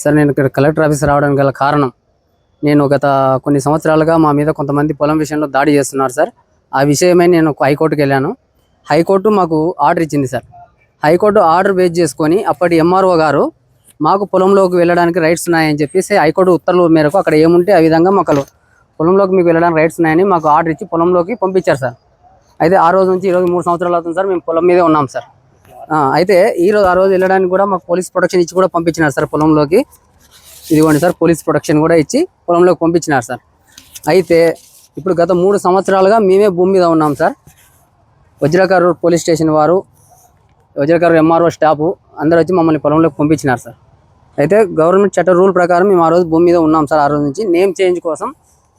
Sir నేను ఇక్కడ collector office రావడానికి గల కారణం, నేను గత కొన్ని సంవత్సరాలుగా మా మీద కొంతమంది పొలం విషయంలో దాడి చేస్తున్నారు సార్. ఆ విషయమై నేను హైకోర్టుకి వెళ్ళాను. హైకోర్టు మాకు ఆర్డర్ ఇచ్చింది సార్. హైకోర్టు ఆర్డర్ బేస్ చేసుకొని అప్పటి ఎంఆర్ఓ గారు మాకు పొలంలోకి వెళ్ళడానికి రైట్స్ ఉన్నాయని చెప్పేసి హైకోర్టు ఉత్తర్వుల మేరకు అక్కడ ఏముంటే ఆ విధంగా మాకు పొలంలోకి మీకు వెళ్ళడానికి రైట్స్ ఉన్నాయని మాకు ఆర్డర్ ఇచ్చి పొలంలోకి పంపించారు సార్. అయితే ఆ రోజు నుంచి ఈరోజు 3 సంవత్సరాలు అవుతుంది సార్, మేము పొలం మీదే ఉన్నాం సార్. అయితే ఆ రోజు వెళ్ళడానికి కూడా మాకు పోలీస్ ప్రొటెక్షన్ ఇచ్చి కూడా పంపించినారు సార్ పొలంలోకి. ఇదిగోండి సార్, పోలీస్ ప్రొటెక్షన్ కూడా ఇచ్చి పొలంలోకి పంపించినారు సార్. అయితే ఇప్పుడు గత 3 సంవత్సరాలుగా మేమే భూమి మీద ఉన్నాం సార్. వజ్రకర్రూరు పోలీస్ స్టేషన్ వారు, వజ్రకర్రూరు ఎంఆర్ఓ స్టాఫ్ అందరూ వచ్చి మమ్మల్ని పొలంలోకి పంపించినారు సార్. అయితే గవర్నమెంట్ చట్ట రూల్ ప్రకారం మేము ఆ రోజు భూమి మీద ఉన్నాం సార్. ఆ రోజు నుంచి నేమ్ చేంజ్ కోసం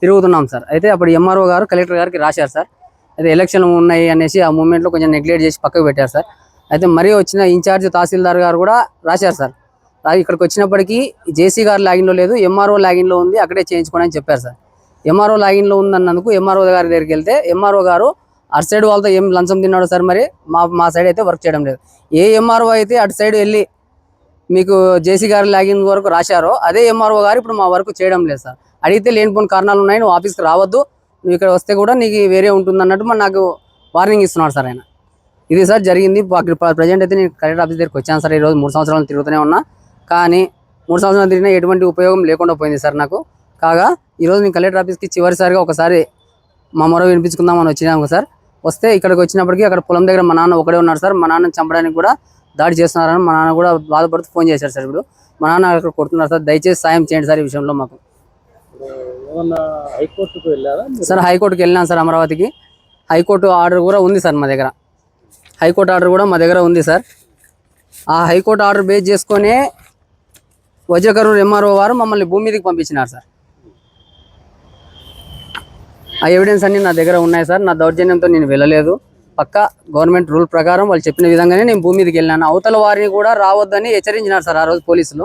తిరుగుతున్నాం సార్. అయితే అప్పుడు ఎంఆర్ఓ గారు కలెక్టర్ గారికి రాశారు సార్. అయితే ఎలక్షన్లు ఉన్నాయి అనేసి ఆ మూమెంట్లో కొంచెం నెగ్లెక్ట్ చేసి పక్కకు పెట్టారు సార్. అయితే మరీ వచ్చిన ఇన్ఛార్జ్ తహసీల్దార్ గారు కూడా రాశారు సార్. ఇక్కడికి వచ్చినప్పటికీ జేసీ గారు లాగిన్లో లేదు, ఎంఆర్ఓ లాగిన్లో ఉంది, అక్కడే చేయించుకోండి అని చెప్పారు సార్. ఎంఆర్ఓ లాగిన్లో ఉందన్నందుకు ఎంఆర్ఓ గారి దగ్గరికి వెళ్తే ఎంఆర్ఓ గారు అటు సైడ్ వాళ్ళతో ఏం లంచం తిన్నాడు సార్, మరి మా సైడ్ అయితే వర్క్ చేయడం లేదు. ఏ ఎంఆర్ఓ అయితే అటు సైడ్ వెళ్ళి మీకు జేసీ గారి లాగిన్ వరకు రాశారో అదే ఎంఆర్ఓ గారు ఇప్పుడు మా వరకు చేయడం లేదు సార్. అడిగితే లేనిపోని కారణాలు ఉన్నాయి, నువ్వు ఆఫీస్కి రావద్దు, నువ్వు ఇక్కడ వస్తే కూడా నీకు వేరే ఉంటుంది అన్నట్టు నాకు వార్నింగ్ ఇస్తున్నాడు సార్ ఆయన. ఇది సార్ జరిగింది. ప్రజెంట్ అయితే నేను కలెక్టర్ ఆఫీస్ దగ్గరికి వచ్చాను సార్. ఈరోజు 3 సంవత్సరాలు తిరుగుతూనే ఉన్నా, కానీ 3 సంవత్సరాలు తిరిగినా ఎటువంటి ఉపయోగం లేకుండా పోయింది సార్ నాకు. కాగా ఈరోజు నేను కలెక్టర్ ఆఫీస్కి చివరిసారిగా ఒకసారి మా మొర వినిపించుకుందామని వచ్చినాము సార్. వస్తే ఇక్కడికి వచ్చినప్పటికీ అక్కడ పొలం దగ్గర మా నాన్న ఒకడే ఉన్నారు సార్. మా నాన్నని చంపడానికి కూడా దాడి చేస్తున్నారని మా నాన్న కూడా బాధపడుతూ ఫోన్ చేశారు సార్. ఇప్పుడు మా నాన్న అక్కడ కొడుతున్నారు సార్. దయచేసి సాయం చేయండి సార్ ఈ విషయంలో మాకు. హైకోర్టుకు వెళ్ళారా సార్? హైకోర్టుకి వెళ్ళాను సార్, అమరావతికి. హైకోర్టు ఆర్డర్ కూడా ఉంది సార్ మా దగ్గర. హైకోర్టు ఆర్డర్ కూడా మా దగ్గర ఉంది సార్. ఆ హైకోర్టు ఆర్డర్ బేస్ చేసుకునే వజ్రకర్రూరు ఎంఆర్ఓ వారు మమ్మల్ని భూమి మీదకి పంపించినారు సార్. ఆ ఎవిడెన్స్ అన్ని నా దగ్గర ఉన్నాయి సార్. నా దౌర్జన్యంతో నేను వెళ్ళలేదు. పక్కా గవర్నమెంట్ రూల్ ప్రకారం వాళ్ళు చెప్పిన విధంగానే నేను భూమి మీదకి వెళ్ళాను. అవతల వారిని కూడా రావద్దని హెచ్చరించినారు సార్ ఆ రోజు పోలీసులు.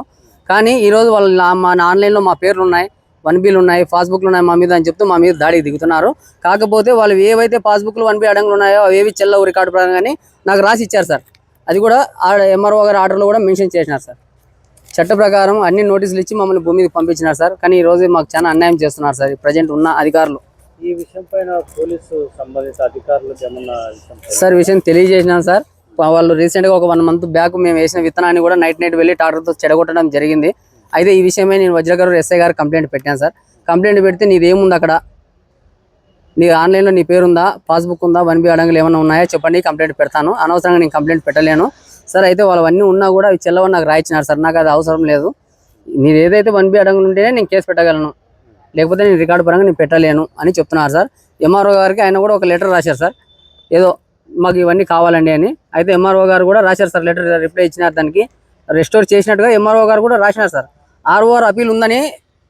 కానీ ఈరోజు వాళ్ళు మా ఆన్లైన్లో మా పేర్లు ఉన్నాయి, 1Bలు ఉన్నాయి, పాస్బుక్లు ఉన్నాయి మా మీద అని చెప్తూ మా మీద దాడికి దిగుతున్నారు. కాకపోతే వాళ్ళు ఏవైతే పాస్బుక్లు 1B అడంగులు ఉన్నాయో అవేవి చెల్లవు రికార్డు ప్రకారంగానే నాకు రాసి ఇచ్చారు సార్. అది కూడా ఎంఆర్ఓ గారి ఆర్డర్లో కూడా మెన్షన్ చేసినారు సార్. చట్ట ప్రకారం అన్ని నోటీసులు ఇచ్చి మమ్మల్ని భూమి మీదకి పంపించినారు సార్. కానీ ఈరోజు మాకు చాలా అన్యాయం చేస్తున్నారు సార్ ప్రజెంట్ ఉన్న అధికారులు. ఈ విషయం పైన పోలీసు సంబంధిత అధికారులకు ఏమన్నా సార్ విషయం తెలియజేసినాను సార్. వాళ్ళు రీసెంట్గా ఒక 1 మంత్ బ్యాక్ మేము వేసిన విత్తనాన్ని కూడా నైట్ వెళ్ళి ట్రాక్టర్తో చెడగొట్టడం జరిగింది. అయితే ఈ విషయమే నేను వజ్రకర్రూరు ఎస్ఐ గారు కంప్లైంట్ పెట్టాను సార్. కంప్లైంట్ పెడితే నీదేముంది అక్కడ, నీ ఆన్లైన్లో నీ పేరుందా, పాస్బుక్ ఉందా, 1B అడంగులు ఏమైనా ఉన్నాయో చెప్పండి, కంప్లైంట్ పెడతాను. అనవసరంగా నేను కంప్లైంట్ పెట్టలేను సార్. అయితే వాళ్ళవన్నీ ఉన్నా కూడా అవి చెల్లవని నాకు రాయించినారు సార్. నాకు అది అవసరం లేదు. మీరు ఏదైతే 1B అడంగులు ఉంటేనే నేను కేసు పెట్టగలను, లేకపోతే నేను రికార్డు పరంగా నేను పెట్టలేను అని చెప్తున్నారు సార్. ఎంఆర్ఓ గారికి ఆయన కూడా ఒక లెటర్ రాశారు సార్, ఏదో మాకు ఇవన్నీ కావాలండి అని. అయితే ఎంఆర్ఓ గారు కూడా రాశారు సార్, లెటర్ రిప్లై ఇచ్చినారు. దానికి రెస్టోర్ చేసినట్టుగా ఎంఆర్ఓ గారు కూడా రాసినారు సార్. ఆర్ఓఆర్ అపీల్ ఉందని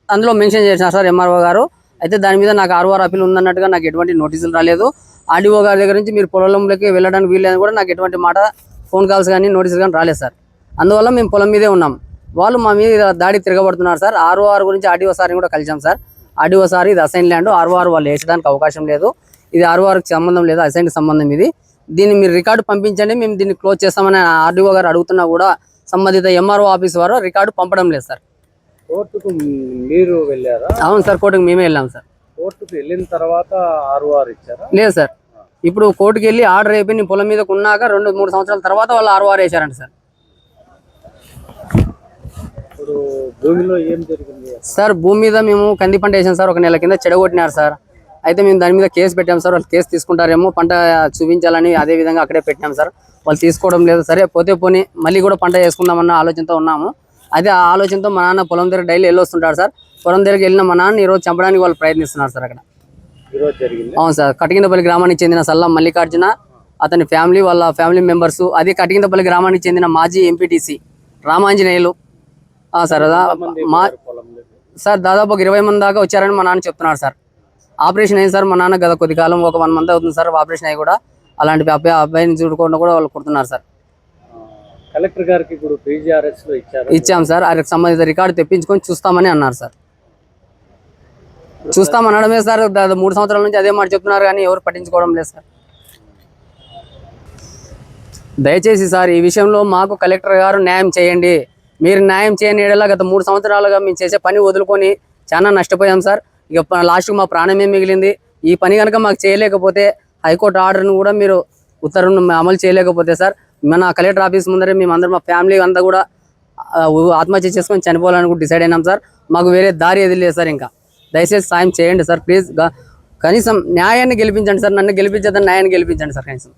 అందులో మెన్షన్ చేసినారు సార్ ఎంఆర్ఓ గారు. అయితే దాని మీద నాకు ఆర్ఓఆర్ అపీల్ ఉందన్నట్టుగా నాకు ఎటువంటి నోటీసులు రాలేదు. ఆర్డీఓ గారి దగ్గర నుంచి మీరు పొలంలోకి వెళ్ళడానికి వీల్లేదని కూడా నాకు ఎటువంటి మాట ఫోన్ కాల్స్ కానీ నోటీసులు కానీ రాలేదు సార్. అందువల్ల మేము పొలం మీదే ఉన్నాం. వాళ్ళు మా మీద దాడి తిరగబడుతున్నారు సార్. ఆర్ఓఆర్ గురించి ఆర్డీఓ సార్ని కూడా కలిసాం సార్. ఆర్డీఓ సార్ ఇది అసైన్ ల్యాండ్, ఆర్ఓఆర్ వాళ్ళు వేసడానికి అవకాశం లేదు, ఇది ఆర్ఓఆర్కి సంబంధం లేదు, అసైన్కి సంబంధం ఇది, దీన్ని మీరు రికార్డు పంపించండి, మేము దీన్ని క్లోజ్ చేస్తామని ఆర్డీఓ గారు అడుగుతున్నా కూడా సంబంధిత ఎంఆర్ఓ ఆఫీస్ వారు రికార్డు పంపడం లేదు సార్. కోర్టుకు మీరు వెళ్ళారా? అవును సార్, కోర్టుకు మేమే వెళ్ళాం సార్. కోర్టుకు వెళ్ళిన తర్వాత ఆర్ఓఆర్ ఇచ్చారా? లేదు సార్, ఇప్పుడు కోర్టుకు వెళ్ళి ఆర్డర్ అయిపోయి నేను పొలం మీదకు ఉన్నాక 2-3 సంవత్సరాల తర్వాత వాళ్ళు ఆర్ఓఆర్ వేశారంట సార్. ఇప్పుడు భూమిలో ఏం జరిగింది సార్? భూమి మీద మేము కంది పంట వేసాం సార్. 1 నెల కింద చెడగొట్టినారు సార్. అయితే మేము దాని మీద కేసు పెట్టాం సార్. వాళ్ళు కేసు తీసుకుంటారేమో, పంట చూపించాలని అదే విధంగా అక్కడే పెట్టాం సార్. వాళ్ళు తీసుకోవడం లేదు. సరే పోతే పోనీ, మళ్ళీ కూడా పంట వేసుకుందామన్న ఆలోచనతో ఉన్నాము. అదే ఆ ఆలోచనతో మా నాన్న పొలం దగ్గర డైలీ వెళ్ళొస్తుంటారు సార్. పొలం దగ్గరికి వెళ్ళిన మా నాన్న ఈరోజు చంపడానికి వాళ్ళు ప్రయత్నిస్తున్నారు సార్ అక్కడ. అవును సార్, కటికిందపల్లి గ్రామానికి చెందిన సల్లా మల్లికార్జున, అతని ఫ్యామిలీ, వాళ్ళ ఫ్యామిలీ మెంబర్స్, అదే కటికిందపల్లి గ్రామానికి చెందిన మాజీ ఎంపీటీసీ రామాంజనేయులు సార్. సార్ దాదాపు 20 మంది దాకా వచ్చారని మా నాన్న చెప్తున్నారు సార్. ఆపరేషన్ అయింది సార్ మా నాన్న గత కొద్ది కాలం, ఒక 1 మంత్ అవుతుంది సార్ ఆపరేషన్ అయ్యి కూడా. అలాంటి అబ్బాయిని చూడకుండా కూడా వాళ్ళు కొడుతున్నారు సార్. కలెక్టర్ గారికి ఇప్పుడు PGRS లో ఇచ్చాం సార్. వారికి సంబంధిత రికార్డు తెప్పించుకొని చూస్తామని అన్నారు సార్. చూస్తామనడమే సార్. 3 సంవత్సరాల నుంచి అదే మాట చెప్తున్నారు కానీ ఎవరు పట్టించుకోవడం లేదు సార్. దయచేసి సార్ ఈ విషయంలో మాకు కలెక్టర్ గారు న్యాయం చేయండి. మీరు న్యాయం చేయని ఏడలా గత 3 సంవత్సరాలుగా మేము చేసే పని వదులుకొని చాలా నష్టపోయాం సార్. ఇక లాస్ట్కి మా ప్రాణమే మిగిలింది. ఈ పని కనుక మాకు చేయలేకపోతే హైకోర్టు ఆర్డర్ను కూడా మీరు ఉత్తర్వును అమలు చేయలేకపోతే సార్, మన కలెక్టర్ ఆఫీస్ ముందరే మేమందరం మా ఫ్యామిలీ అంతా కూడా ఆత్మహత్య చేసుకొని చనిపోవాలని కూడా డిసైడ్ అయినాం సార్. మాకు వేరే దారి ఏది లేదు సార్. ఇంకా దయచేసి సాయం చేయండి సార్ ప్లీజ్. కనీసం న్యాయాన్ని గెలిపించండి సార్. నన్ను గెలిపించదని న్యాయాన్ని గెలిపించండి సార్ కనీసం.